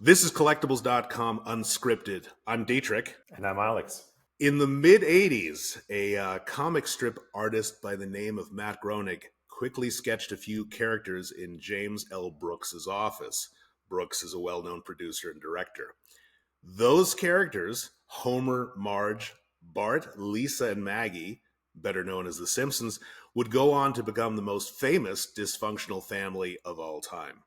This is Collectibles.com Unscripted. I'm Dietrich. And I'm Alex. In the mid-'80s, a comic strip artist by the name of Matt Groening quickly sketched a few characters in James L. Brooks's office. Brooks is a well-known producer and director. Those characters, Homer, Marge, Bart, Lisa, and Maggie, better known as the Simpsons, would go on to become the most famous dysfunctional family of all time.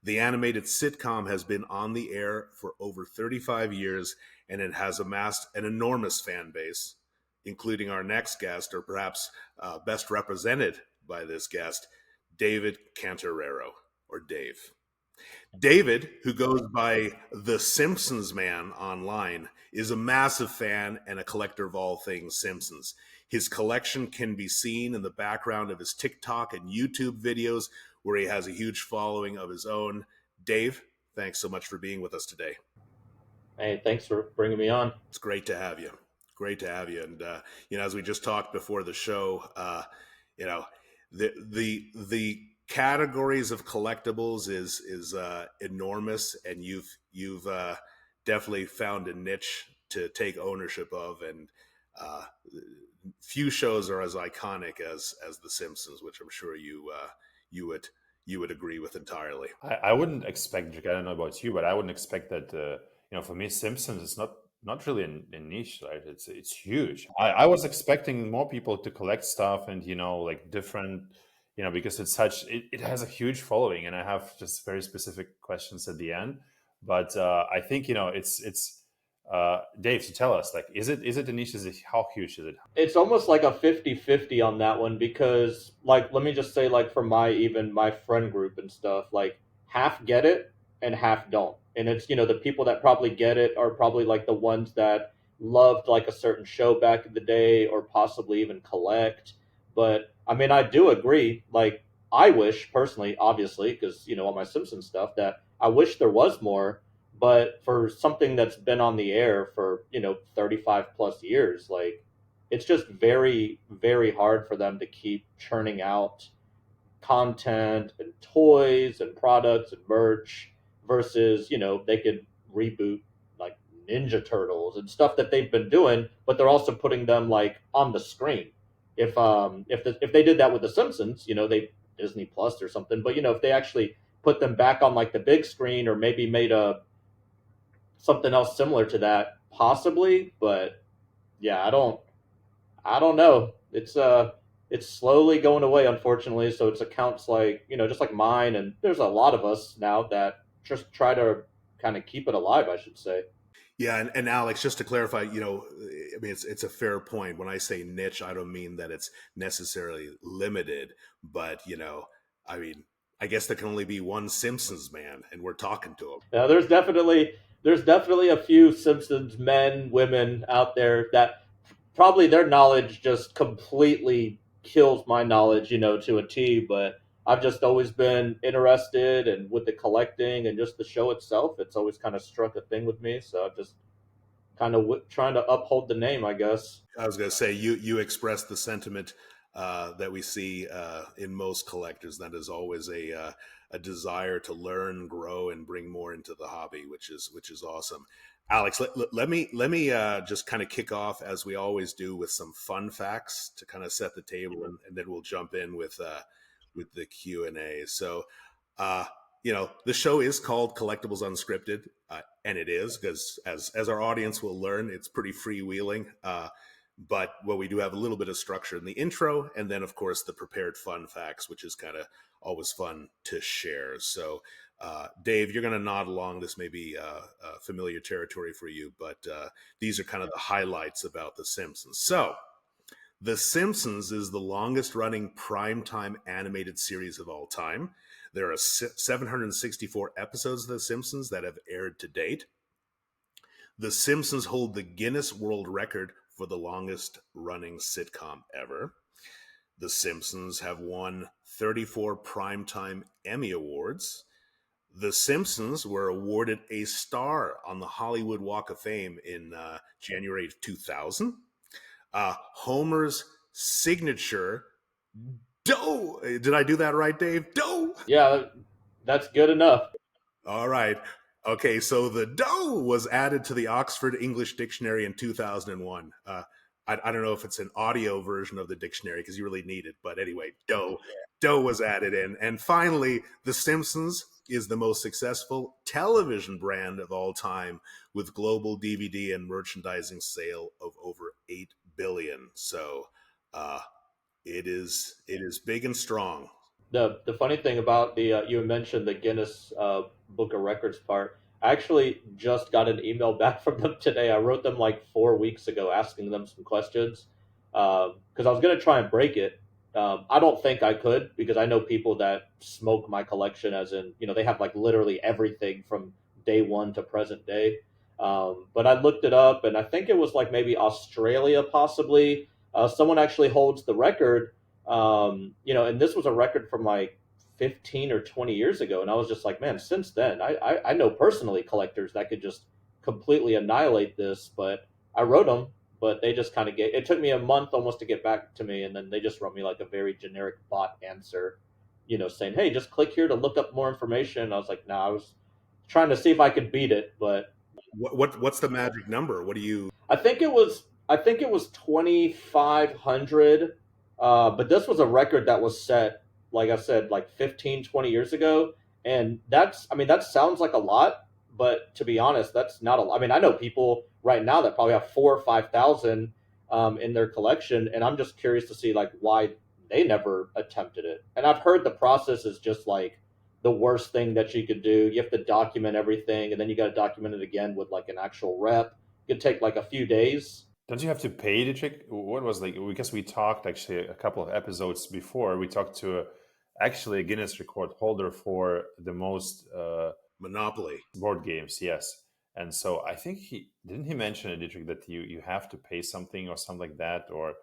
The animated sitcom has been on the air for over 35 years, and it has amassed an enormous fan base, including our next guest, or perhaps best represented by this guest, David Cantarero, or Dave. David, who goes by the Simpsons Man online, is a massive fan and a collector of all things Simpsons. His collection can be seen in the background of his TikTok and YouTube videos, where he has a huge following of his own. Dave, thanks so much for being with us today. Hey, thanks for bringing me on. It's great to have you. Great to have you. And as we just talked before the show, the categories of collectibles is enormous, and you've definitely found a niche to take ownership of, and few shows are as iconic as The Simpsons, which I'm sure you would agree with entirely. I wouldn't expect, I don't know about you, but I wouldn't expect that. For me, Simpsons is not really a niche, right? It's huge. I was expecting more people to collect stuff and like different, because it has a huge following, and I have just very specific questions at the end. But I think it's Dave, to tell us, like, is it a niche? How huge is it? It's almost like a 50-50 on that one because, like, let me just say, like, for my friend group and stuff, like, half get it and half don't. And it's, the people that probably get it are probably, like, the ones that loved, like, a certain show back in the day or possibly even collect. But, I mean, I do agree. Like, I wish, personally, obviously, because, all my Simpsons stuff, that I wish there was more. But for something that's been on the air for 35 plus years, like, it's just very, very hard for them to keep churning out content and toys and products and merch versus they could reboot like Ninja Turtles and stuff that they've been doing, but they're also putting them like on the screen. If they did that with the Simpsons, they Disney Plus or something, but if they actually put them back on like the big screen or maybe made a something else similar to that, possibly. But yeah, I don't know. It's slowly going away, unfortunately. So it's accounts like just like mine, and there's a lot of us now that just try to kind of keep it alive, I should say. Yeah, and Alex, just to clarify, I mean, it's a fair point. When I say niche, I don't mean that it's necessarily limited, but I mean, I guess there can only be one Simpsons Man, and we're talking to him. Now, there's definitely a few Simpsons men, women out there that probably their knowledge just completely kills my knowledge, to a T. But I've just always been interested, and with the collecting and just the show itself, it's always kind of struck a thing with me. So I'm just kind of trying to uphold the name, I guess. I was going to say you expressed the sentiment that we see in most collectors. That is always a desire to learn, grow, and bring more into the hobby, which is awesome. Alex, let me just kind of kick off, as we always do, with some fun facts to kind of set the table, and then we'll jump in with the Q&A. So, the show is called Collectibles Unscripted, and it is because, as our audience will learn, it's pretty freewheeling. But we do have a little bit of structure in the intro, and then, of course, the prepared fun facts, which is kind of always fun to share. So, Dave, you're going to nod along. This may be familiar territory for you, but these are kind of the highlights about The Simpsons. So, The Simpsons is the longest running primetime animated series of all time. There are 764 episodes of The Simpsons that have aired to date. The Simpsons hold the Guinness World Record for the longest running sitcom ever. The Simpsons have won 34 primetime Emmy Awards. The Simpsons were awarded a star on the Hollywood Walk of Fame in January of 2000. Homer's signature dough. Did I do that right, Dave? Dough. Yeah, that's good enough. All right. Okay, so the doe was added to the Oxford English Dictionary in 2001. I don't know if it's an audio version of the dictionary because you really need it, but anyway, doe was added in. And finally, The Simpsons is the most successful television brand of all time with global DVD and merchandising sale of over 8 billion. So uh, it is big and strong. The funny thing about the you mentioned the Guinness Book of Records part. I actually just got an email back from them today. I wrote them like 4 weeks ago, asking them some questions because I was gonna try and break it. I don't think I could because I know people that smoke my collection, as in they have like literally everything from day one to present day. But I looked it up, and I think it was like maybe Australia, possibly. Someone actually holds the record, and this was a record from like 15 or 20 years ago. And I was just like, man, since then, I know personally collectors that could just completely annihilate this, but I wrote them, but they just kind of it took me a month almost to get back to me. And then they just wrote me like a very generic bot answer, saying, hey, just click here to look up more information. I was like, nah, I was trying to see if I could beat it, but What's the magic number? What do you? I think it was 2,500. But this was a record that was set, like I said, like 15, 20 years ago. And that sounds like a lot, but to be honest, that's not a lot. I mean, I know people right now that probably have 4 or 5,000 in their collection, and I'm just curious to see like why they never attempted it. And I've heard the process is just like the worst thing that you could do. You have to document everything, and then you got to document it again with like an actual rep. It could take like a few days. Don't you have to pay the chick? What was like? Because we talked actually a couple of episodes before. We talked to actually a Guinness record holder for the most Monopoly. board games. Yes, and so I think he mention Dietrich that you have to pay something or something like that, or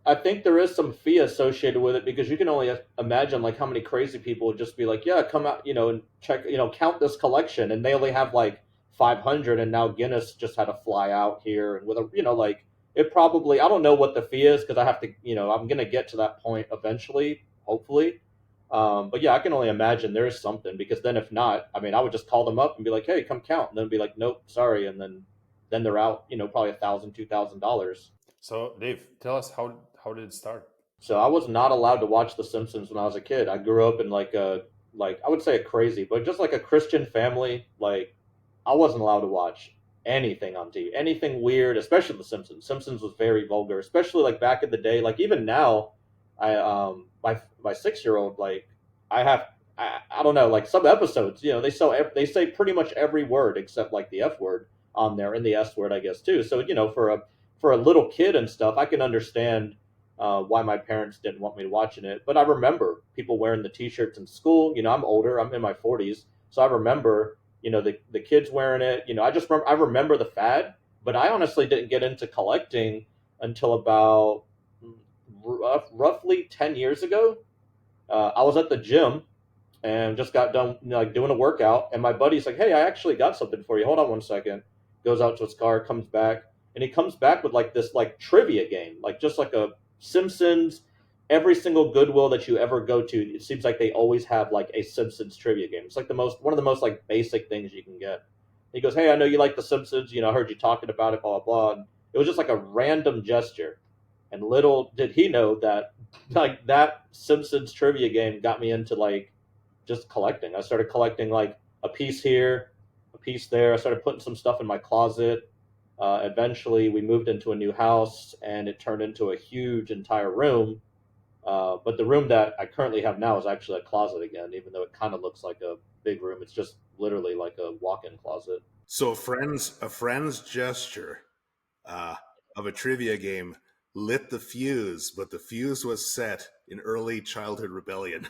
I think there is some fee associated with it because you can only imagine like how many crazy people would just be like, yeah, come out, and check, count this collection, and they only have like 500, and now Guinness just had to fly out here and with a, like it probably, I don't know what the fee is because I have to, I'm gonna get to that point eventually, hopefully. But yeah, I can only imagine there is something because then if not, I mean, I would just call them up and be like, hey, come count, and then be like, nope, sorry, and then they're out, probably $1,000, $2,000. so. Dave, tell us how did it start? So I was not allowed to watch The Simpsons when I was a kid. I grew up in like I would say a crazy, but just like a Christian family. Like I wasn't allowed to watch anything on TV, anything weird, especially The Simpsons. Simpsons was very vulgar, especially like back in the day. Like even now, my 6-year-old, like I have I don't know, like some episodes, they say pretty much every word except like the F word on there, and the S word I guess too. So for a little kid and stuff, I can understand why my parents didn't want me watching it. But I remember people wearing the T-shirts in school. I'm older. I'm in my 40s, so I remember the kids wearing it. I remember the fad, but I honestly didn't get into collecting until about roughly 10 years ago. I was at the gym and just got done like doing a workout, and my buddy's like, hey, I actually got something for you, hold on one second. Goes out to his car, comes back, and he comes back with like this like trivia game, like just like a Simpsons. Every single Goodwill that you ever go to, it seems like they always have like a Simpsons trivia game. It's like one of the most like basic things you can get. He goes, hey, I know you like the Simpsons, I heard you talking about it, blah blah blah. And it was just like a random gesture, and little did he know that like that Simpsons trivia game got me into like just collecting. I started collecting like a piece here, a piece there. I started putting some stuff in my closet. Eventually, we moved into a new house, and it turned into a huge entire room. But the room that I currently have now is actually a closet again, even though it kind of looks like a big room. It's just literally like a walk-in closet. So a friend's gesture uh, of a trivia game lit the fuse, but the fuse was set in early childhood rebellion.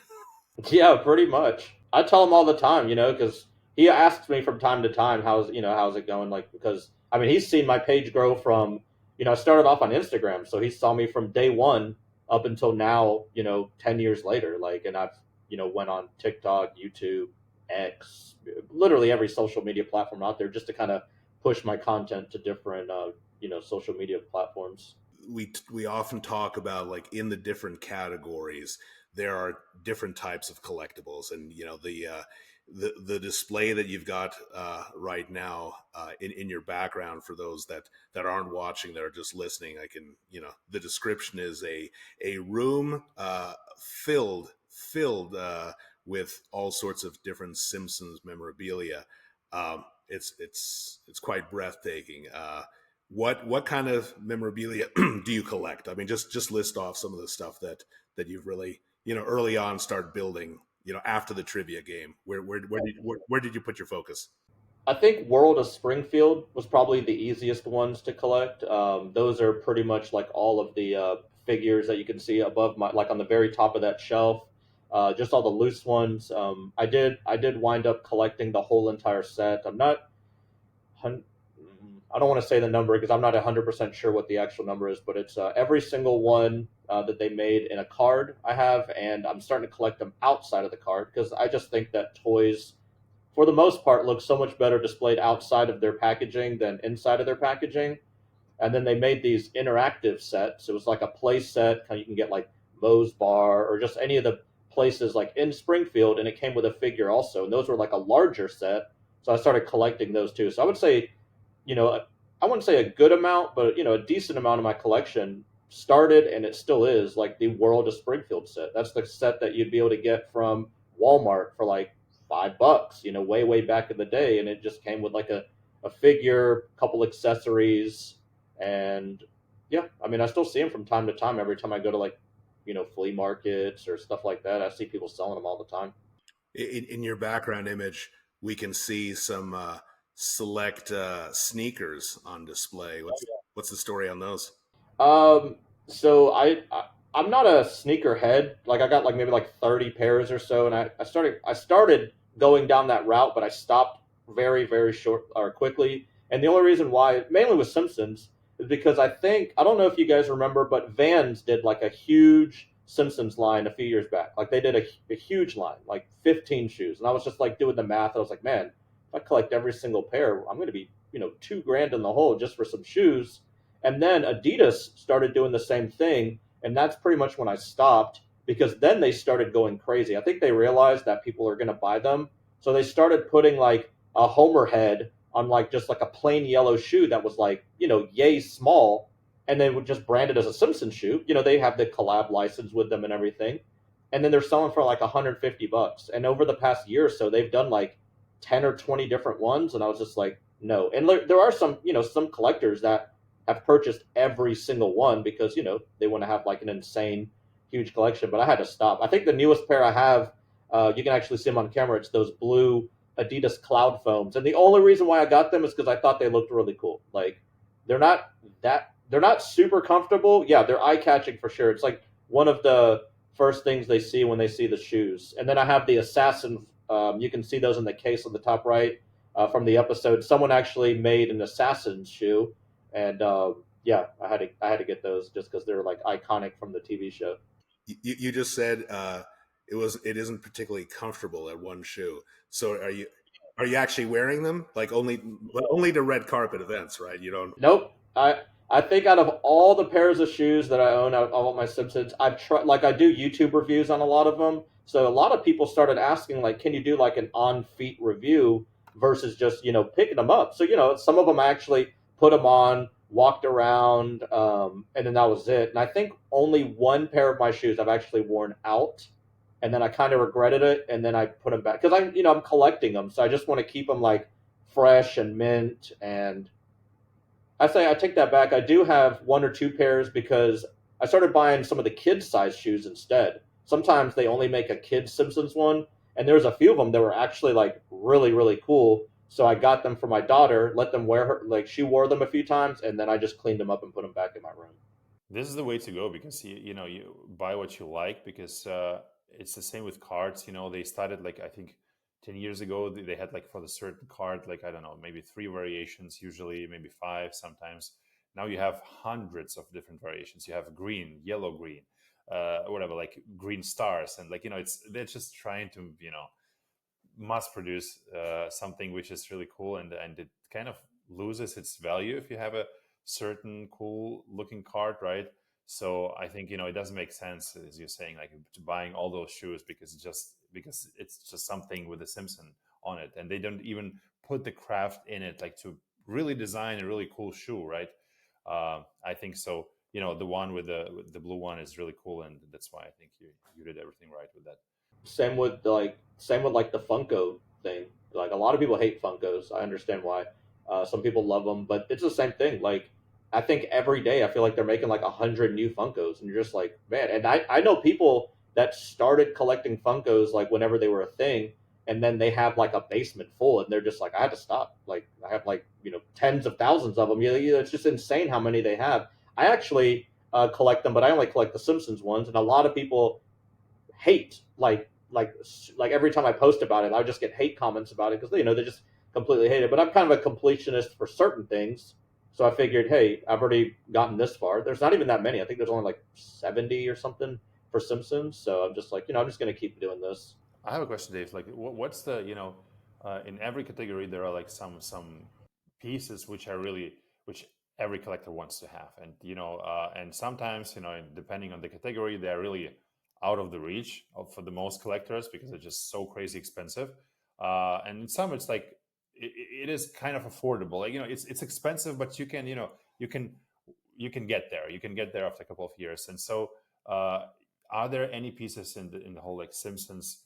Yeah, pretty much. I tell him all the time, because he asks me from time to time, how's it going? Like, because I mean, he's seen my page grow from, I started off on Instagram, so he saw me from day one up until now, 10 years later. Like, and I've, went on TikTok, YouTube, X, literally every social media platform out there just to kind of push my content to different, social media platforms. We often talk about like in the different categories there are different types of collectibles, and the display that you've got right now in your background, for those that aren't watching, that are just listening, I can, the description is a room filled with all sorts of different Simpsons memorabilia. It's quite breathtaking. What kind of memorabilia do you collect? I mean, just list off some of the stuff that you've really, early on start building, after the trivia game. Where did you put your focus? I think World of Springfield was probably the easiest ones to collect. Those are pretty much like all of the figures that you can see above my, like on the very top of that shelf. Just all the loose ones. I did wind up collecting the whole entire set. I don't want to say the number because I'm not 100% sure what the actual number is, but it's every single one that they made in a card I have, and I'm starting to collect them outside of the card because I just think that toys, for the most part, look so much better displayed outside of their packaging than inside of their packaging. And then they made these interactive sets. It was like a play set. You can get like Moe's Bar or just any of the places like in Springfield, and it came with a figure also. And those were like a larger set. So I started collecting those too. So I would say, I wouldn't say a good amount, but a decent amount of my collection started, and it still is, like the World of Springfield set. That's the set that you'd be able to get from Walmart for like $5, way back in the day, and it just came with like a figure, a couple accessories, and yeah, I mean, I still see them from time to time. Every time I go to like flea markets or stuff like that, I see people selling them all the time. In your background image, we can see some select sneakers on display. What's the story on those? Um, so I'm not a sneaker head. Like I got like maybe like 30 pairs or so, and I started going down that route, but I stopped very short or quickly. And the only reason why, mainly with Simpsons, is because I don't know if you guys remember, but Vans did like a huge Simpsons line a few years back. Like they did a huge line, like 15 shoes, and I was just like doing the math. I was like, man, if I collect every single pair, I'm going to be 2 grand in the hole just for some shoes. And then Adidas started doing the same thing. And that's pretty much when I stopped because then they started going crazy. I think they realized that people are going to buy them. So they started putting like a Homer head on like just like a plain yellow shoe that was like, yay small. And they would just brand it as a Simpson shoe. They have the collab license with them and everything. And then they're selling for like $150. And over the past year or so, they've done like 10 or 20 different ones. And I was just like, no. And there are some collectors that have purchased every single one because they want to have like an insane huge collection, but I had to stop. I think the newest pair I have, you can actually see them on camera, it's those blue Adidas Cloud Foams, and the only reason why I got them is because I thought they looked really cool. Like they're not super comfortable. Yeah, they're eye-catching for sure. It's like one of the first things they see when they see the shoes. And then I have the Assassin. You can see those in the case on the top right from the episode. Someone actually made an Assassin's shoe, and yeah, I had to get those just because they're like iconic from the TV show. You just said it isn't particularly comfortable at one shoe. So are you actually wearing them? Like only to red carpet events, right? You don't. Nope. I think out of all the pairs of shoes that I own, out of all my Simpsons, I've tried, like I do YouTube reviews on a lot of them. So a lot of people started asking like, can you do like an on feet review versus just picking them up? So some of them I actually put them on, walked around, and then that was it. And I think only one pair of my shoes I've actually worn out, and then I kind of regretted it, and then I put them back because I'm collecting them, so I just want to keep them like fresh and mint. And I say I take that back. I do have one or two pairs because I started buying some of the kids size shoes instead. Sometimes they only make a kids Simpsons one, and there's a few of them that were actually like really cool. So I got them for my daughter, let them wear her, like she wore them a few times, and then I just cleaned them up and put them back in my room. This is the way to go because you buy what you like because it's the same with cards. They started like I think 10 years ago they had like for the certain card like I don't know maybe three variations usually maybe five sometimes. Now you have hundreds of different variations. You have green, yellow, green, whatever like green stars and like they're just trying to mass produce something which is really cool and it kind of loses its value if you have a certain cool looking card, right? So I think it doesn't make sense as you're saying like buying all those shoes because because it's just something with a Simpson on it, and they don't even put the craft in it, like to really design a really cool shoe, right? I think so. The one with the blue one is really cool, and that's why I think you did everything right with that. Same with the Funko thing. Like a lot of people hate Funkos. I understand why. Some people love them, but it's the same thing. Like I think every day I feel like they're making like 100 new Funkos, and you're just like, man. And I know people that started collecting Funkos like whenever they were a thing, and then they have like a basement full, and they're just like, I had to stop. Like I have like tens of thousands of them. It's just insane how many they have. I actually collect them, but I only collect the Simpsons ones, and a lot of people hate like every time I post about it, I just get hate comments about it because they just completely hate it. But I'm kind of a completionist for certain things, so I figured, hey, I've already gotten this far. There's not even that many. I think there's only like 70 or something for Simpsons. So I'm just like, I'm just gonna keep doing this. I have a question, Dave. Like, what's the in every category there are like some pieces which are really which every collector wants to have, and and sometimes depending on the category, they're really out of the reach for the most collectors because they're just so crazy expensive. And in some, it's like it is kind of affordable. Like it's expensive, but you can get there. You can get there after a couple of years. And so, are there any pieces in the whole like Simpsons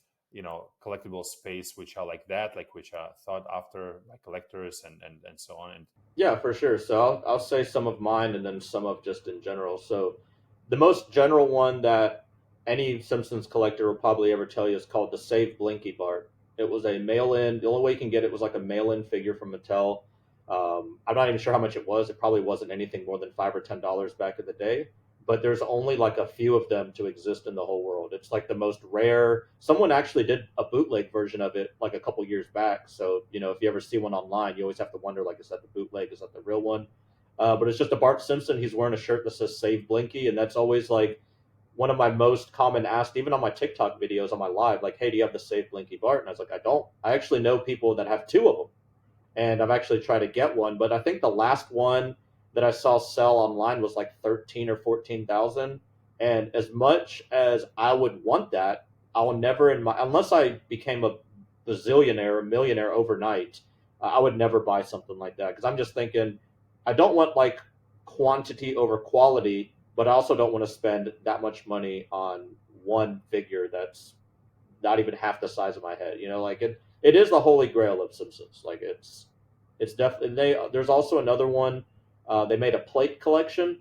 collectible space which are like that, like which are thought after by collectors and so on? And Yeah, for sure. So I'll say some of mine and then some of just in general. So the most general one that any Simpsons collector will probably ever tell you is called the Save Blinky Bart. It was a mail-in. The only way you can get it was like a mail-in figure from Mattel. I'm not even sure how much it was. It probably wasn't anything more than $5 or $10 back in the day. But there's only like a few of them to exist in the whole world. It's like the most rare. Someone actually did a bootleg version of it like a couple years back. So if you ever see one online, you always have to wonder like, is that the bootleg? Is that the real one? But it's just a Bart Simpson. He's wearing a shirt that says "Save Blinky," and that's always like one of my most common asked, even on my TikTok videos on my live, like, hey, do you have the Save Blinky Bart? And I was like, I don't. I actually know people that have two of them, and I've actually tried to get one, but I think the last one that I saw sell online was like 13 or 14,000. And as much as I would want that, I will never unless I became a bazillionaire, a millionaire overnight, I would never buy something like that because I'm just thinking I don't want like quantity over quality, but I also don't want to spend that much money on one figure that's not even half the size of my head. Like it is the holy grail of Simpsons. Like it's definitely there's also another one. They made a plate collection,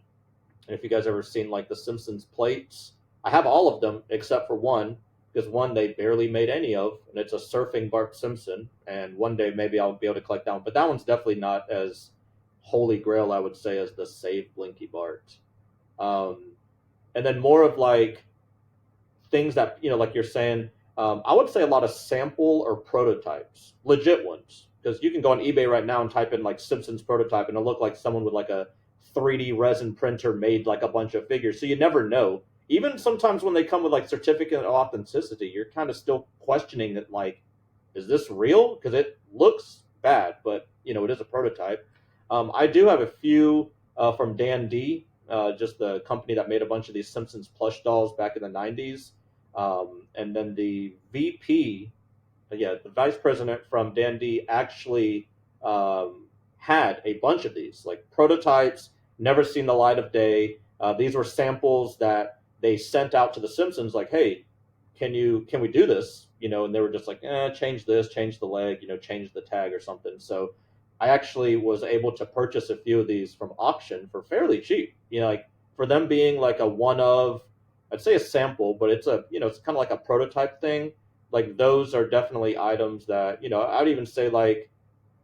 and if you guys ever seen like the Simpsons plates, I have all of them except for one because one they barely made any of, and it's a surfing Bart Simpson. And one day maybe I'll be able to collect that one, but that one's definitely not as holy grail I would say as the Save Blinky Bart. Um, and then more of like things that like you're saying. I would say a lot of sample or prototypes, legit ones, because you can go on eBay right now and type in like Simpsons prototype, and it'll look like someone with like a 3D resin printer made like a bunch of figures. So you never know. Even sometimes when they come with like certificate of authenticity, you're kind of still questioning that like, is this real? Because it looks bad, but it is a prototype. I do have a few from Dan D, just the company that made a bunch of these Simpsons plush dolls back in the '90s. And then the VP, the vice president from Dan D actually had a bunch of these, like prototypes, never seen the light of day. These were samples that they sent out to the Simpsons, like, hey, can we do this? And they were just like, change this, change the leg, change the tag or something. So I actually was able to purchase a few of these from auction for fairly cheap. Like for them being like a one of, I'd say a sample, but it's it's kind of like a prototype thing. Like those are definitely items that, I'd even say like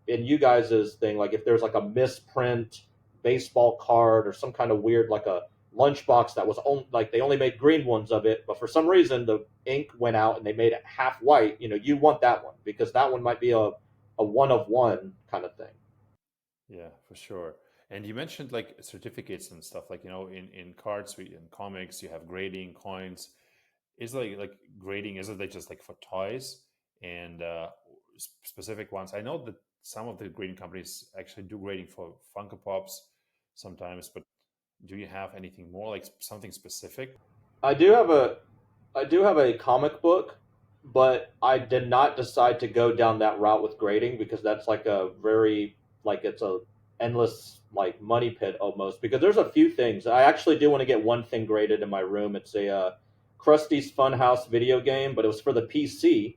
in you guys' thing, like if there's like a misprint baseball card or some kind of weird, like a lunchbox that was like they only made green ones of it, but for some reason the ink went out and they made it half white, you want that one because that one might be a one of one kind of thing. yeah, for sure. And you mentioned like certificates and stuff, like in cards, in comics, you have grading coins. Is like grading? Is it like just like for toys and specific ones? I know that some of the grading companies actually do grading for Funko Pops sometimes, but do you have anything more like something specific? I do have a comic book but I did not decide to go down that route with grading because that's like a very like it's a endless like money pit almost. Because there's a few things I actually do want to get one thing graded in my room. It's a Krusty's Funhouse video game, but it was for the PC.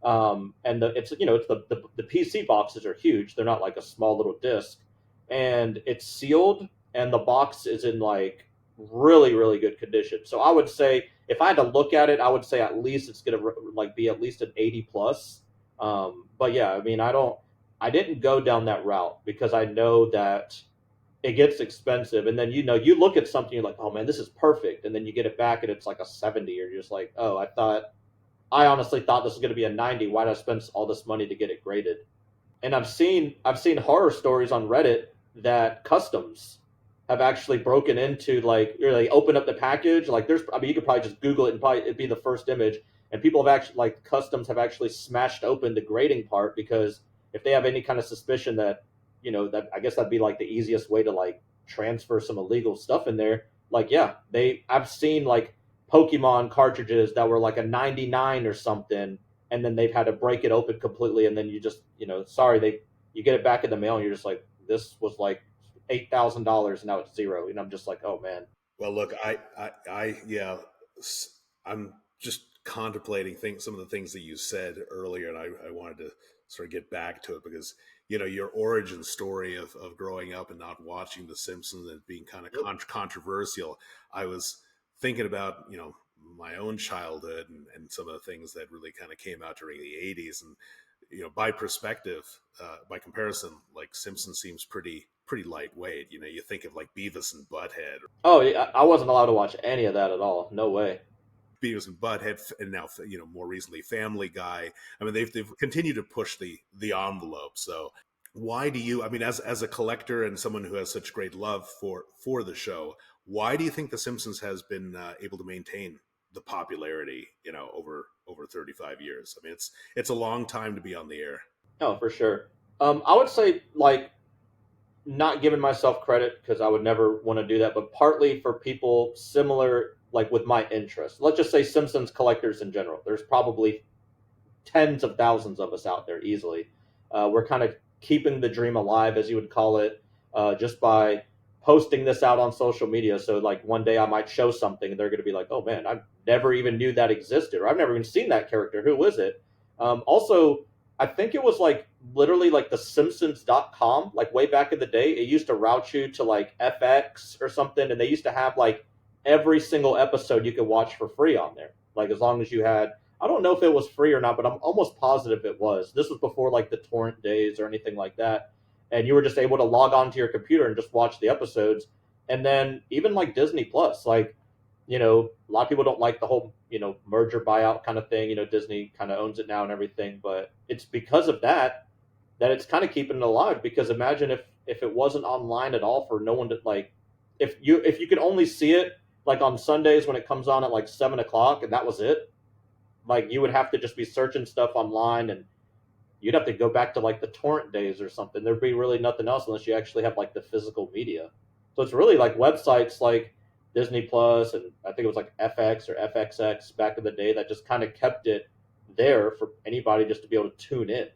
And it's it's the PC boxes are huge. They're not like a small little disc, and it's sealed, and the box is in like really good condition. So I would say if I had to look at it, I would say at least it's gonna like be at least an 80 plus. But yeah, I mean, I didn't go down that route because I know that it gets expensive, and then you look at something, you're like, oh man, this is perfect, and then you get it back and it's like a 70, or you're just like, oh, I honestly thought this was going to be a 90. Why did I spend all this money to get it graded? And I've seen horror stories on Reddit that customs have actually broken into, like, you're like open up the package, like there's I mean you could probably just Google it and probably it'd be the first image, and people have actually like customs have actually smashed open the grading part because if they have any kind of suspicion that that I guess that'd be like the easiest way to like transfer some illegal stuff in there. Like yeah, I've seen like Pokemon cartridges that were like a 99 or something, and then they've had to break it open completely, and then you just sorry, you get it back in the mail and you're just like, this was like $8,000 and now it's zero, and I'm just like, oh man. Well, look, yeah, I'm just contemplating some of the things that you said earlier, and I wanted to sort of get back to it because your origin story of growing up and not watching The Simpsons and being kind of controversial. I was thinking about my own childhood and some of the things that really kind of came out during the '80s, and by perspective, by comparison, like Simpsons seems pretty lightweight. You think of like Beavis and Butthead. Oh yeah, I wasn't allowed to watch any of that at all, no way. Beavis and Butthead, and now more recently Family Guy. I mean, they've continued to push the envelope. So why do you? I mean, as a collector and someone who has such great love for the show, why do you think The Simpsons has been able to maintain the popularity over 35 years? I mean, it's a long time to be on the air. No, for sure. I would say like not giving myself credit because I would never want to do that, but partly for people similar, like with my interest. Let's just say Simpsons collectors in general. There's probably tens of thousands of us out there easily. We're kind of keeping the dream alive, as you would call it, just by posting this out on social media. So, like, one day I might show something and they're going to be like, oh man, I never even knew that existed, or I've never even seen that character. Who is it? Also, I think it was like literally like the Simpsons.com, like way back in the day. It used to route you to like FX or something, and they used to have like every single episode you could watch for free on there. Like, as long as you had, I don't know if it was free or not, but I'm almost positive it was. This was before like the torrent days or anything like that. And you were just able to log onto your computer and just watch the episodes. And then even like Disney Plus, like, a lot of people don't like the whole, merger buyout kind of thing. Disney kind of owns it now and everything, but it's because of that it's kind of keeping it alive. Because imagine if it wasn't online at all, for no one to like, if you could only see it like on Sundays when it comes on at like 7 o'clock and that was it, like you would have to just be searching stuff online, and you'd have to go back to like the torrent days or something. There'd be really nothing else unless you actually have like the physical media. So it's really like websites like Disney Plus, and I think it was like FX or FXX back in the day, that just kind of kept it there for anybody just to be able to tune in.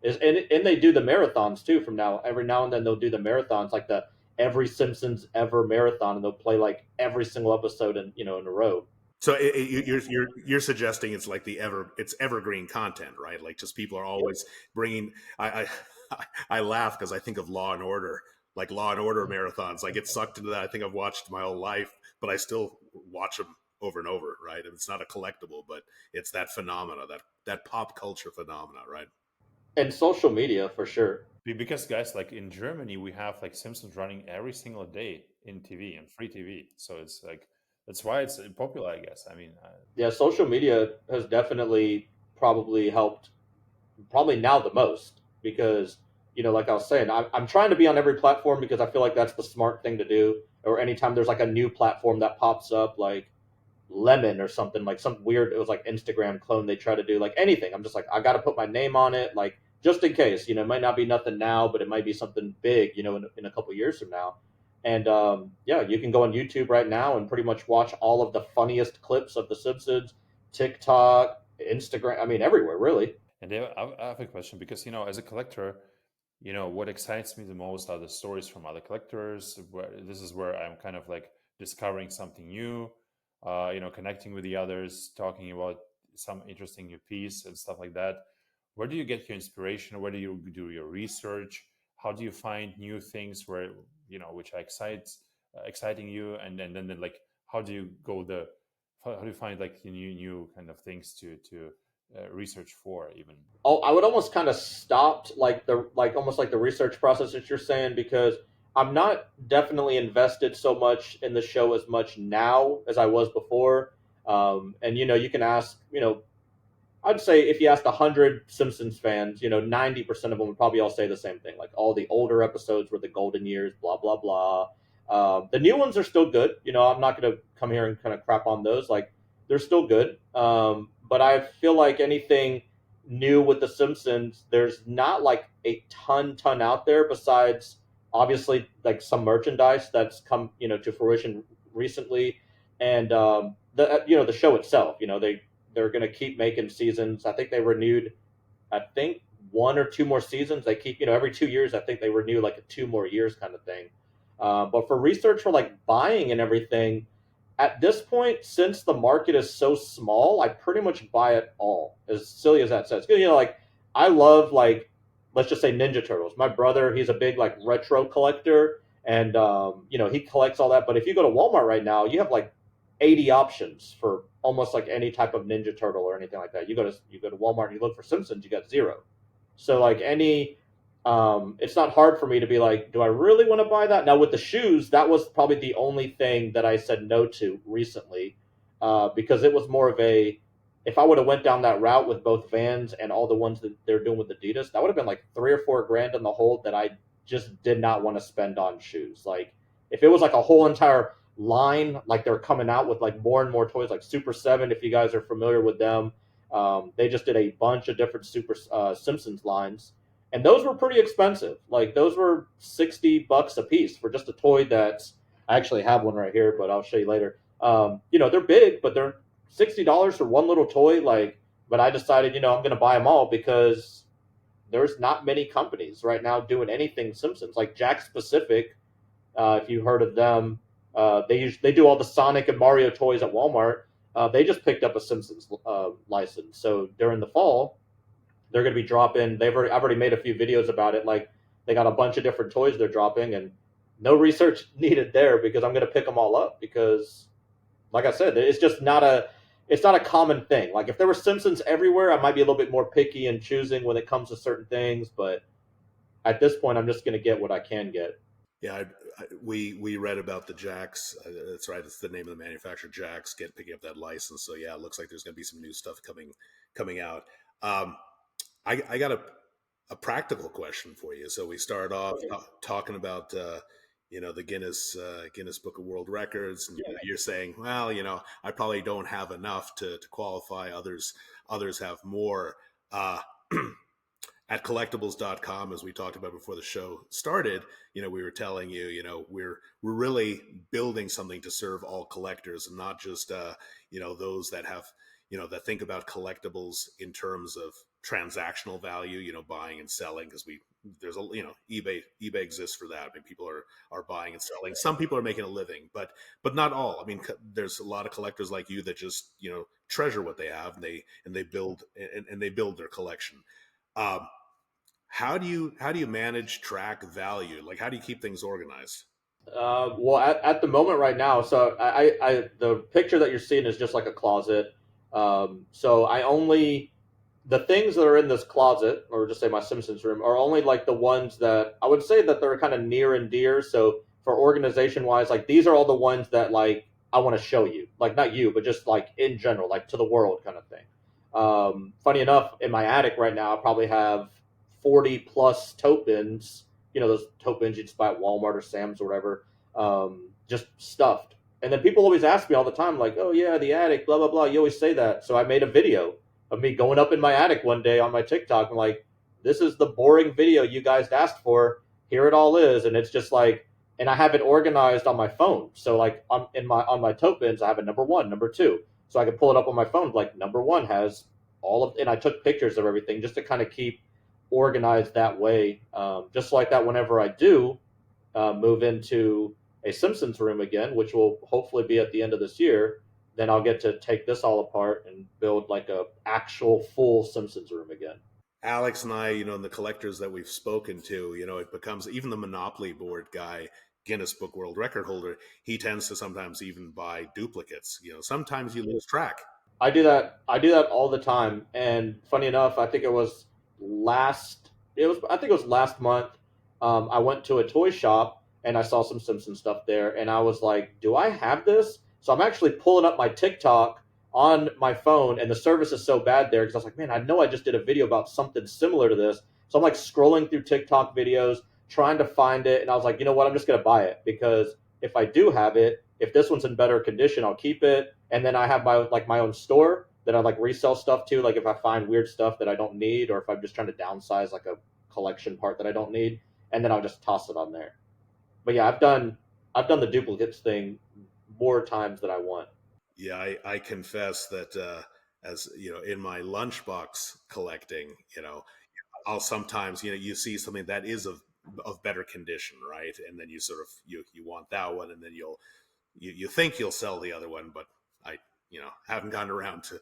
And they do the marathons too. From now, every now and then they'll do the marathons, like the every Simpsons ever marathon, and they'll play like every single episode in a row. So you're suggesting it's like it's evergreen content, right? Like, just people are always bringing. I laugh because I think of Law and Order, like Law and Order marathons. I get sucked into that. I think I've watched my whole life, but I still watch them over and over, right? And it's not a collectible, but it's that phenomena, that pop culture phenomena, right? And social media for sure. Because guys, like in Germany, we have like Simpsons running every single day in TV and free TV. So it's like that's why it's popular, I guess. I mean, Yeah, social media has definitely probably helped, probably now the most, because like I was saying, I'm trying to be on every platform because I feel like that's the smart thing to do. Or anytime there's like a new platform that pops up, like Lemon or something, like some weird, it was like Instagram clone they try to do, like anything, I'm just like, I got to put my name on it, like just in case. It might not be nothing now, but it might be something big in a couple years from now. And yeah, you can go on YouTube right now and pretty much watch all of the funniest clips of The Simpsons, TikTok, Instagram. I mean, everywhere really. And I have a question because, as a collector, what excites me the most are the stories from other collectors. This is where I'm kind of like discovering something new, connecting with the others, talking about some interesting new piece and stuff like that. Where do you get your inspiration? Where do you do your research? How do you find new things where, which are exciting you? And then like, how do you how do you find like new kind of things to research for even? Oh, I would almost kind of stopped like almost like the research process that you're saying, because I'm not definitely invested so much in the show as much now as I was before. And you can ask, I'd say if you asked 100 Simpsons fans, 90% of them would probably all say the same thing. Like all the older episodes were the golden years, blah blah blah. The new ones are still good. I'm not going to come here and kind of crap on those. Like they're still good. But I feel like anything new with the Simpsons, there's not like a ton out there besides obviously like some merchandise that's come to fruition recently, and the show itself. They're going to keep making seasons. I think they renewed, I think, one or two more seasons. They keep, every 2 years, I think they renew like a 2 more years kind of thing. But for research for like buying and everything, at this point, since the market is so small, I pretty much buy it all. As silly as that sounds, like I love like let's just say Ninja Turtles. My brother, he's a big like retro collector, and he collects all that. But if you go to Walmart right now, you have like 80 options for almost like any type of Ninja Turtle or anything like that. You go to Walmart and you look for Simpsons, you got zero. So like it's not hard for me to be like, do I really want to buy that? Now with the shoes, that was probably the only thing that I said no to recently, because it was more of a, if I would have went down that route with both Vans and all the ones that they're doing with Adidas, that would have been like 3 or 4 grand in the hole that I just did not want to spend on shoes. Like if it was like a whole entire line, like they're coming out with like more and more toys, like Super Seven, if you guys are familiar with them, they just did a bunch of different Super Simpsons lines, and those were pretty expensive. Like those were $60 a piece for just a toy that's. I actually have one right here, but I'll show you later. They're big, but they're $60 for one little toy. Like, but I decided, I'm going to buy them all because there's not many companies right now doing anything Simpsons. Like Jack Specific, if you heard of them, they do all the Sonic and Mario toys at Walmart. They just picked up a Simpsons license, so during the fall, they're going to be dropping. I've already made a few videos about it. Like they got a bunch of different toys they're dropping, and no research needed there because I'm going to pick them all up because, like I said, it's not a common thing. Like if there were Simpsons everywhere, I might be a little bit more picky and choosing when it comes to certain things. But at this point, I'm just going to get what I can get. Yeah, we read about the Jacks. That's right. It's the name of the manufacturer, Jacks, picking up that license. So yeah, it looks like there's going to be some new stuff coming out. I got a practical question for you. So we start off talking about the Guinness Book of World Records, and you're saying, well, I probably don't have enough to qualify. Others have more. At collectibles.com, as we talked about before the show started, we were telling you, we're really building something to serve all collectors, and not just those that have that think about collectibles in terms of transactional value, buying and selling, because there's eBay exists for that. I mean, people are buying and selling. Some people are making a living, but not all. I mean, there's a lot of collectors like you that just treasure what they have, and they build their collection. How do you manage track value? Like, how do you keep things organized? Well, at the moment right now, so I the picture that you're seeing is just like a closet. So the things that are in this closet, or just say my Simpsons room, are only like the ones that I would say that they're kind of near and dear. So for organization wise, like these are all the ones that like I want to show you, like not you, but just like in general, like to the world kind of thing. Funny enough, in my attic right now, I probably have 40 plus tote bins. Those tote bins you just buy at Walmart or Sam's or whatever, just stuffed. And then people always ask me all the time, like, oh yeah, the attic, blah, blah, blah. You always say that. So I made a video of me going up in my attic one day on my TikTok and like, this is the boring video you guys asked for. Here it all is. And it's just like, and I have it organized on my phone. So like on my tote bins, I have a number one, number two. So I can pull it up on my phone. Like number one has and I took pictures of everything just to kind of keep organized that way. Just like that, whenever I do move into a Simpsons room again, which will hopefully be at the end of this year, then I'll get to take this all apart and build like a actual full Simpsons room again. Alex and I, and the collectors that we've spoken to, it becomes even the Monopoly board guy, Guinness Book World Record holder. He tends to sometimes even buy duplicates. Sometimes you lose track. I do that. I do that all the time. And funny enough, I think it was last. I think it was last month. I went to a toy shop and I saw some Simpson stuff there, and I was like, "Do I have this?" So I'm actually pulling up my TikTok on my phone, and the service is so bad there because I was like, "Man, I know I just did a video about something similar to this." So I'm like scrolling through TikTok videos trying to find it, and I was like, "You know what? I'm just gonna buy it because if I do have it, if this one's in better condition, I'll keep it." And then I have my own store that I like resell stuff to. Like if I find weird stuff that I don't need, or if I'm just trying to downsize like a collection part that I don't need, and then I'll just toss it on there. But yeah, I've done the duplicates thing more times than I want. Yeah, I confess that as in my lunchbox collecting, I'll sometimes you see something that is of better condition, right? And then you sort of you want that one, and then you think you'll sell the other one, but I haven't gotten around to.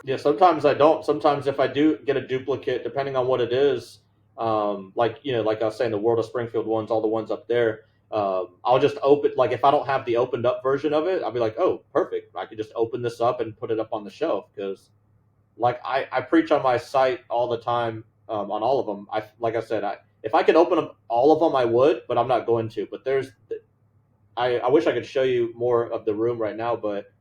Yeah, sometimes I don't. Sometimes if I do get a duplicate, depending on what it is, like I was saying, the World of Springfield ones, all the ones up there, I'll just open. Like if I don't have the opened up version of it, I'll be like, oh, perfect. I could just open this up and put it up on the shelf because, like I preach on my site all the time on all of them. Like I said, if I could open up all of them, I would, but I'm not going to. But I wish I could show you more of the room right now, but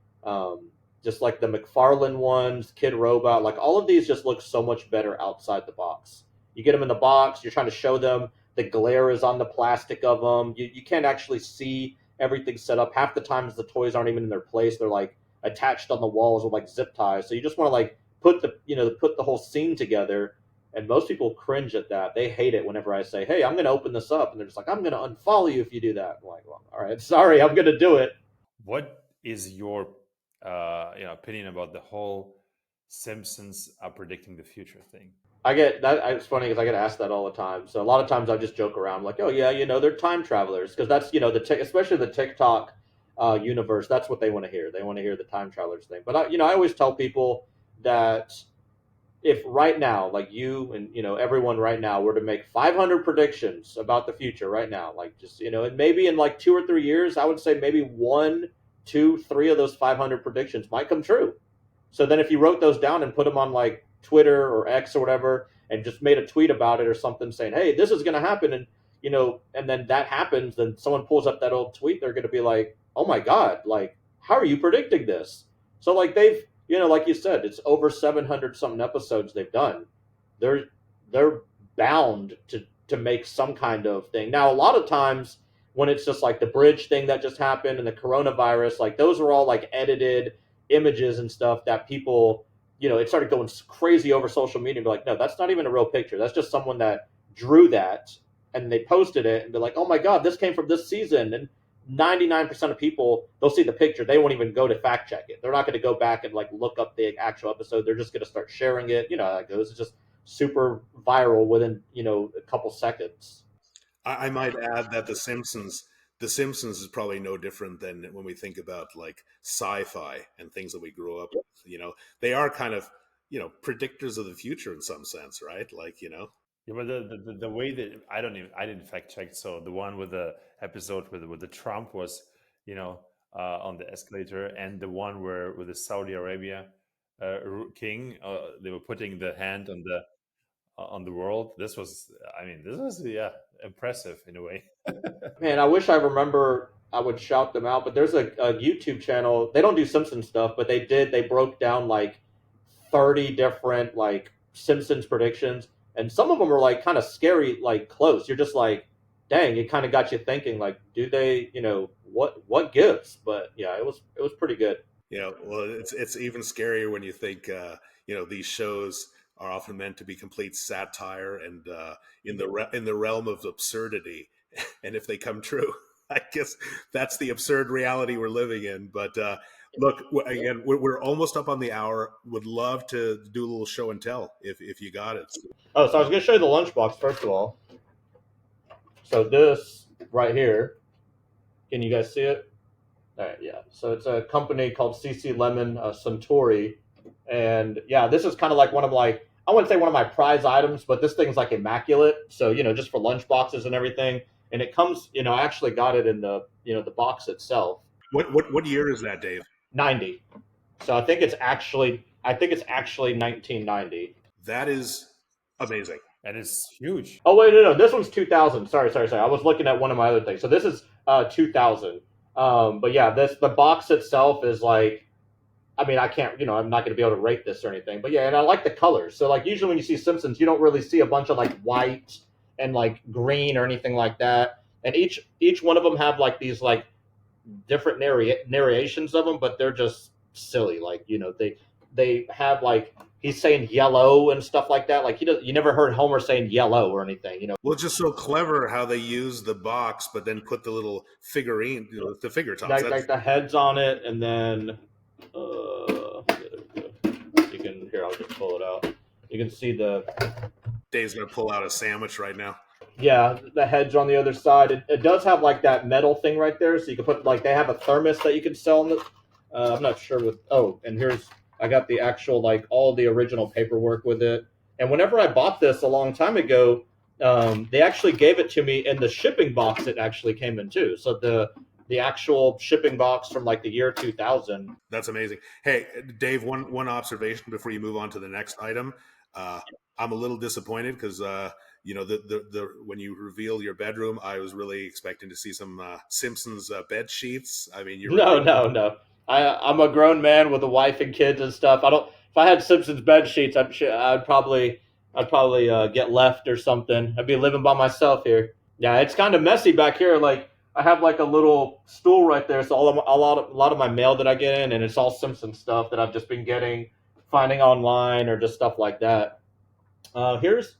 just like the McFarlane ones, Kid Robot, like all of these just look so much better outside the box. You get them in the box, you're trying to show them, the glare is on the plastic of them. You can't actually see everything set up. Half the times the toys aren't even in their place. They're like attached on the walls with like zip ties. So you just want to like put the whole scene together. And most people cringe at that. They hate it whenever I say, "Hey, I'm going to open this up," and they're just like, "I'm going to unfollow you if you do that." I'm like, "Well, all right, sorry, I'm going to do it." What is your opinion about the whole Simpsons are predicting the future thing? I get that. It's funny because I get asked that all the time. So a lot of times I just joke around, like, "Oh yeah, they're time travelers," because that's especially the TikTok universe. That's what they want to hear. They want to hear the time travelers thing. But I always tell people that if right now, like you and everyone right now, were to make 500 predictions about the future right now, like just and maybe in like 2 or 3 years, I would say maybe one, two, three of those 500 predictions might come true. So then, if you wrote those down and put them on like Twitter or X or whatever, and just made a tweet about it or something, saying, "Hey, this is going to happen," and and then that happens, then someone pulls up that old tweet, they're going to be like, "Oh my god, like how are you predicting this?" So like they've like you said, it's over 700 something episodes they've done. They're bound to make some kind of thing. Now, a lot of times when it's just like the bridge thing that just happened and the coronavirus, like those are all like edited images and stuff that people, it started going crazy over social media and be like, no, that's not even a real picture. That's just someone that drew that and they posted it and be like, oh my God, this came from this season. And 99% of people, they'll see the picture. They won't even go to fact check it. They're not going to go back and like look up the actual episode. They're just going to start sharing it. You know how that goes. It's just super viral within, a couple seconds. I might add that the Simpsons is probably no different than when we think about like sci-fi and things that we grew up with. They are kind of predictors of the future in some sense, right? Like Yeah, but the way that I didn't fact check. So the one with the episode with the Trump was on the escalator, and the one where with the Saudi Arabia king, they were putting the hand on the world. This was yeah, impressive in a way. Man, I wish I remember. I would shout them out, but there's a YouTube channel. They don't do Simpsons stuff, but they broke down like 30 different like Simpsons predictions, and some of them are like kind of scary, like close. You're just like, dang, it kind of got you thinking, like, do they, what gives? But yeah, it was pretty good. Well, it's even scarier when you think these shows are often meant to be complete satire and in the realm of absurdity, and if they come true, I guess that's the absurd reality we're living in. But Look, again, we're almost up on the hour. Would love to do a little show and tell if you got it. Oh, so I was going to show you the lunchbox first of all. So this right here, can you guys see it? All right, yeah. So it's a company called CC Lemon Suntory, and yeah, this is kind of like one of like I wouldn't say one of my prize items, but this thing's like immaculate. So just for lunch boxes and everything, and it comes. I actually got it in the the box itself. What year is that, Dave? 90. So I think it's actually 1990. That is amazing. And it's huge. Oh wait, no, this one's 2000. Sorry. I was looking at one of my other things. So this is 2000. But yeah, the box itself is like, I mean, I can't, I'm not going to be able to rate this or anything. But yeah, and I like the colors. So like usually when you see Simpsons, you don't really see a bunch of like white and like green or anything like that. And each one of them have like these like different narrations of them, but they're just silly. Like they have like he's saying yellow and stuff like that. Like you never heard Homer saying yellow or anything. Well, it's just so clever how they use the box, but then put the little figurine, the figure tops. Like the heads on it, and then you can here. I'll just pull it out. You can see Dave's gonna pull out a sandwich right now. Yeah, the heads on the other side. It does have like that metal thing right there, so you can put like they have a thermos that you can sell in the. I'm not sure with. Oh, and I got the actual like all the original paperwork with it. And whenever I bought this a long time ago, they actually gave it to me in the shipping box. It actually came in too. So the actual shipping box from like the year 2000. That's amazing. Hey, Dave, one observation before you move on to the next item. I'm a little disappointed because when you reveal your bedroom, I was really expecting to see some Simpsons bed sheets. I mean, No. I'm a grown man with a wife and kids and stuff. If I had Simpsons bed sheets, I'd probably get left or something. I'd be living by myself here. Yeah, it's kind of messy back here. Like I have like a little stool right there, so a lot of my mail that I get in, and it's all Simpsons stuff that I've just been finding online or just stuff like that. Here's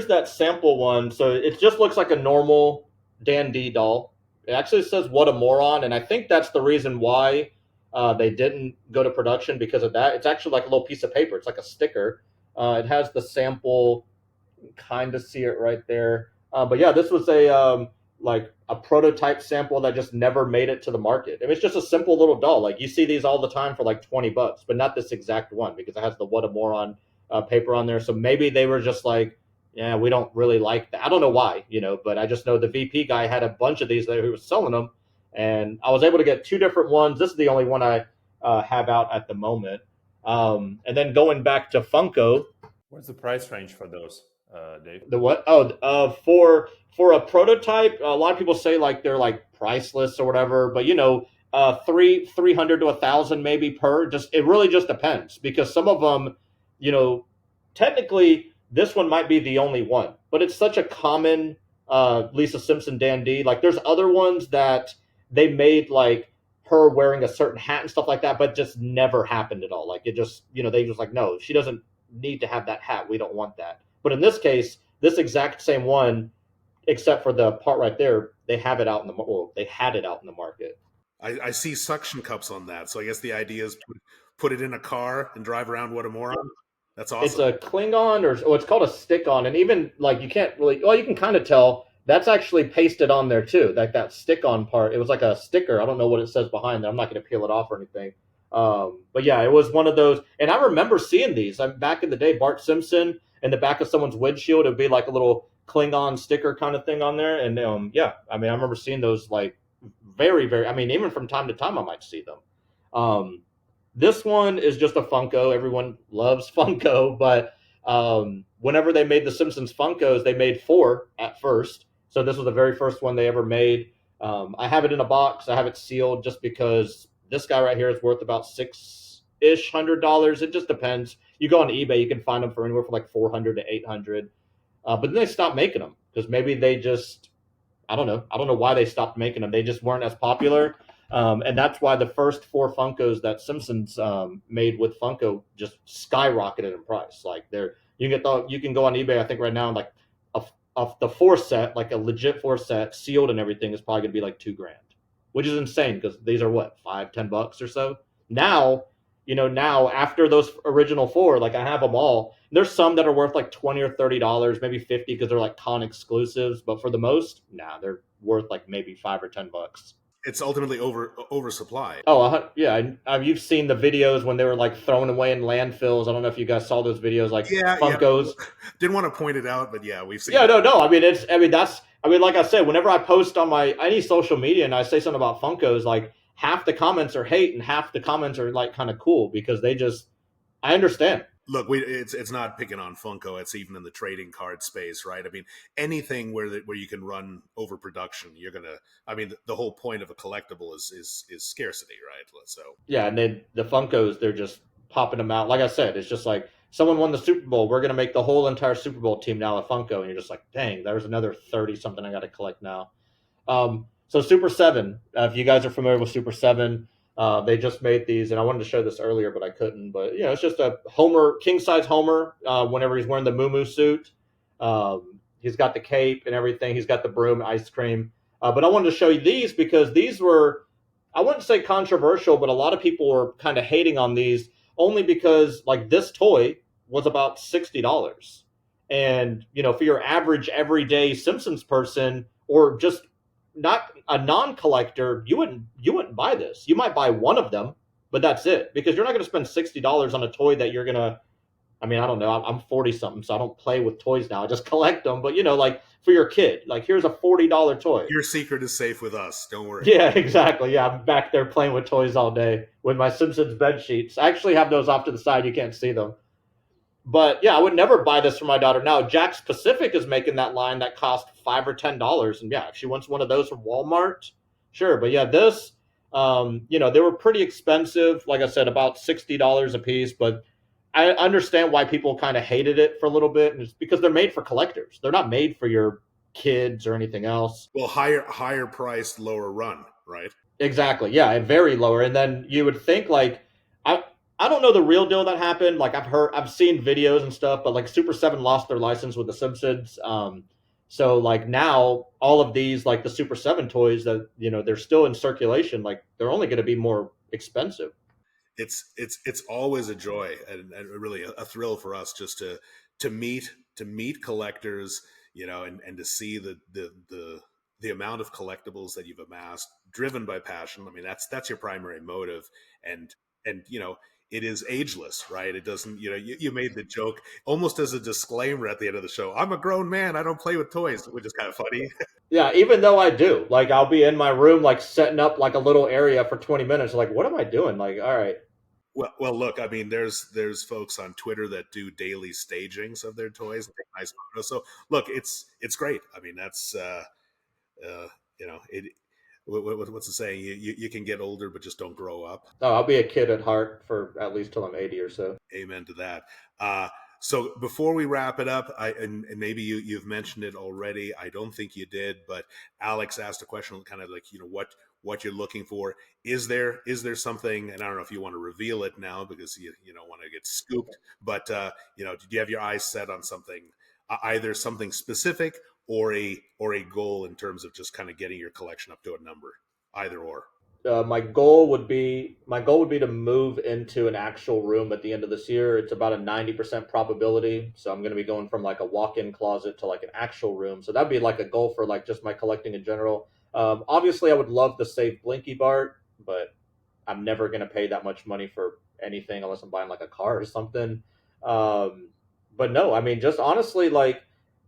that sample one. So it just looks like a normal Dan D doll. It actually says "What a moron," and I think that's the reason why they didn't go to production because of that. It's actually like a little piece of paper. It's like a sticker. It has the sample. Kind of see it right there. But yeah, this was like a prototype sample that just never made it to the market. I mean, it's just a simple little doll. Like you see these all the time for like $20, but not this exact one because it has the "What a moron" paper on there. So maybe they were just like, yeah, we don't really like that. I don't know why, but I just know the VP guy had a bunch of these there who was selling them, and I was able to get two different ones. This is the only one I have out at the moment. And then going back to Funko. What's the price range for those, Dave? The what? Oh, for a prototype, a lot of people say like they're like priceless or whatever, but 300 to 1,000 maybe per. It really just depends because some of them, technically this one might be the only one, but it's such a common Lisa Simpson Dan D. Like there's other ones that they made like her wearing a certain hat and stuff like that, but just never happened at all. Like it just, they just like, no, she doesn't need to have that hat. We don't want that. But in this case, this exact same one, except for the part right there, they had it out in the market. I see suction cups on that. So I guess the idea is put it in a car and drive around. What a moron. That's awesome. It's a Klingon or it's called a stick-on. And even like you can't really, well, you can kind of tell that's actually pasted on there too. Like that stick-on part, it was like a sticker. I don't know what it says behind there. I'm not going to peel it off or anything. But yeah, it was one of those. And I remember seeing these. Back in the day, Bart Simpson in the back of someone's windshield, it would be like a little Klingon sticker kind of thing on there. And yeah, I mean, I remember seeing those like very, very, I mean, even from time to time, I might see them. This one is just a Funko. Everyone loves Funko, but whenever they made the Simpsons Funkos, they made 4 at first. So this was the very first one they ever made. I have it in a box. I have it sealed just because this guy right here is worth about $600. It just depends. You go on eBay, you can find them for anywhere from like $400 to $800. But then they stopped making them because maybe they just, I don't know why they stopped making them. They just weren't as popular. And that's why the first 4 Funkos that Simpsons made with Funko just skyrocketed in price. Like you can go on eBay, I think right now, like the 4 set, like a legit 4 set, sealed and everything, is probably gonna be like $2,000, which is insane because these are what, $5-10 or so. Now, now after those original four, like I have them all. There's some that are worth like $20 or $30, maybe 50 because they're like con exclusives. But for the most, nah, they're worth like maybe $5 or $10. It's ultimately oversupply. Oh, yeah. You've seen the videos when they were like thrown away in landfills. I don't know if you guys saw those videos, like Yeah. Funkos. Didn't want to point it out, but yeah, we've seen. Yeah, no. I mean, like I said, whenever I post on my any social media and I say something about Funkos, like half the comments are hate and half the comments are like kind of cool because I understand. Look, it's not picking on Funko. It's even in the trading card space, right? I mean, anything where you can run overproduction, you're gonna. I mean, the whole point of a collectible is scarcity, right? So Yeah, and then the Funkos, they're just popping them out. Like I said, it's just like someone won the Super Bowl. We're gonna make the whole entire Super Bowl team now a Funko, and you're just like, dang, there's another 30 something I got to collect now. So Super Seven, if you guys are familiar with Super Seven, they just made these, and I wanted to show this earlier, but I couldn't. But it's just a Homer, king size Homer. Whenever he's wearing the Moo suit, he's got the cape and everything. He's got the broom, ice cream. But I wanted to show you these because these were, I wouldn't say controversial, but a lot of people were kind of hating on these only because like this toy was about $60, and for your average everyday Simpsons person or just not a non-collector, you wouldn't buy this. You might buy one of them, but that's it because you're not going to spend $60 on a toy that you're gonna. I mean, I don't know. I'm 40 something, so I don't play with toys now. I just collect them. But like for your kid, like here's a $40 toy. your secret is safe with us. Don't worry. Yeah, exactly. Yeah, I'm back there playing with toys all day with my Simpsons bed sheets. I actually have those off to the side. You can't see them. But yeah, I would never buy this for my daughter. Now, Jack's Pacific is making that line that cost $5 or $10, and yeah, if she wants one of those from Walmart, sure. But yeah, this, they were pretty expensive. Like I said, about $60 a piece. But I understand why people kind of hated it for a little bit, and it's because they're made for collectors. They're not made for your kids or anything else. Well, higher priced, lower run, right? Exactly. Yeah, and very lower. And then you would think like I I don't know the real deal that happened. Like I've seen videos and stuff, but like Super 7 lost their license with the Simpsons. So like now all of these like the Super 7 toys that they're still in circulation, like they're only going to be more expensive. It's always a joy and really a thrill for us just to meet collectors, and to see the amount of collectibles that you've amassed driven by passion. I mean, that's your primary motive, and it is ageless, right? It doesn't, you made the joke almost as a disclaimer at the end of the show. I'm a grown man. I don't play with toys, which is kind of funny. Yeah, even though I do, like I'll be in my room like setting up like a little area for 20 minutes. Like, what am I doing? Like, all right. Well, look, I mean, there's folks on Twitter that do daily stagings of their toys and take nice photos. So look, it's great. I mean, that's it. What's the saying? You can get older, but just don't grow up. Oh, I'll be a kid at heart for at least till I'm 80 or so. Amen to that. So before we wrap it up, and maybe you've mentioned it already. I don't think you did, but Alex asked a question, kind of like what you're looking for. Is there something? And I don't know if you want to reveal it now because you don't want to get scooped. But do you have your eyes set on something, either something specific or a goal in terms of just kind of getting your collection up to a number, either or? My goal would be to move into an actual room at the end of this year. It's about a 90% probability, so I'm going to be going from like a walk-in closet to like an actual room. So that'd be like a goal for like just my collecting in general. Obviously, I would love to save Blinky Bart, but I'm never going to pay that much money for anything unless I'm buying like a car or something. But no, I mean, just honestly, like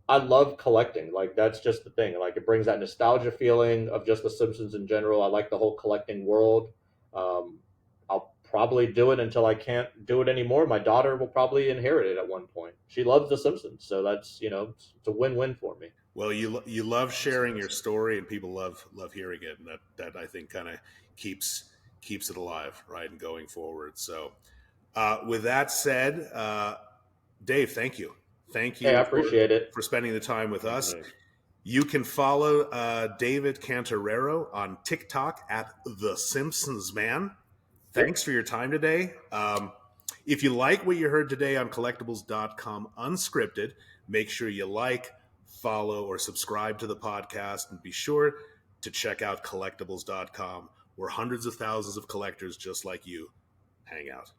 I love collecting. Like that's just the thing. Like it brings that nostalgia feeling of just the Simpsons in general. I like the whole collecting world. I'll probably do it until I can't do it anymore. My daughter will probably inherit it at one point. She loves the Simpsons, so that's it's a win-win for me. Well, you love sharing your story, and people love hearing it, and that I think kind of keeps it alive, right, and going forward. So, with that said, Dave, thank you. Thank you. Hey, I appreciate it for spending the time with us. You can follow David Cantarero on TikTok at the Simpsons Man. Thanks for your time today. If you like what you heard today on collectibles.com unscripted, make sure you like, follow, or subscribe to the podcast, and be sure to check out collectibles.com, where hundreds of thousands of collectors just like you hangout.